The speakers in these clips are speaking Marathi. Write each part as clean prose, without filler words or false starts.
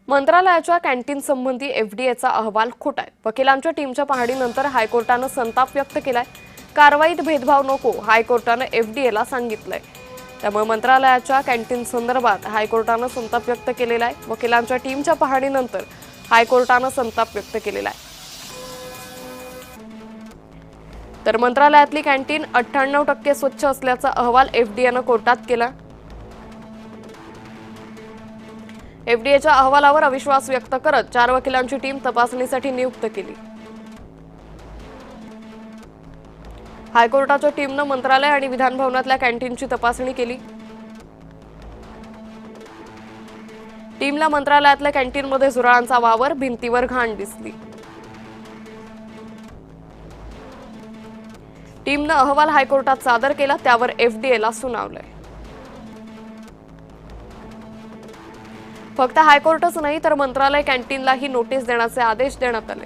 मंत्रालयाच्या कॅन्टीन संबंधी एफडीएचा अहवाल खोटा आहे. वकिलांच्या टीमच्या पाहणीनंतर हायकोर्टानं संताप व्यक्त केलाय. कारवाईत भेदभाव नको, हायकोर्टानं एफडीएला सांगितलंय. त्यामुळे मंत्रालयाच्या कॅन्टीन संदर्भात हायकोर्टानं संताप व्यक्त केलेला आहे. वकिलांच्या टीमच्या पाहणीनंतर हायकोर्टानं संताप व्यक्त केलेला आहे. तर मंत्रालयातली कॅन्टीन 98% स्वच्छ असल्याचा अहवाल एफडीएनं कोर्टात केला. एफडीएच्या अहवालावर अविश्वास व्यक्त करत 4 वकिलांची टीम तपासणीसाठी नियुक्त केली. हायकोर्टाच्या टीमनं मंत्रालय आणि विधान भवनातल्या कॅन्टीनची तपासणी केली. टीमला मंत्रालयातल्या कॅन्टीनमध्ये झुरळांचा वावर, भिंतीवर घाण दिसली. टीमनं अहवाल हायकोर्टात सादर केला, त्यावर एफडीएला सुनावलंय. फक्त हायकोर्टच नाही तर मंत्रालय कॅन्टीनलाही नोटीस देण्याचे आदेश देण्यात आले.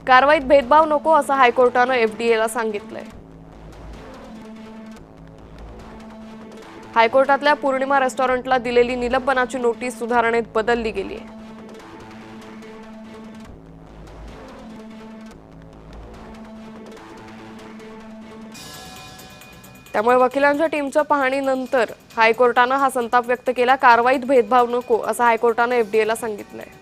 कारवाईत भेदभाव नको असं हायकोर्टानं एफडीएला सांगितलंय. हायकोर्टातल्या पूर्णिमा रेस्टॉरंटला दिलेली निलंबनाची नोटीस सुधारणेत बदलली गेली आहे. त्यामुळे वकिलांच्या टीमच्या पाहणीनंतर हायकोर्टानं हा संताप व्यक्त केला. कारवाईत भेदभाव नको असं हायकोर्टानं एफडीएला सांगितलंय.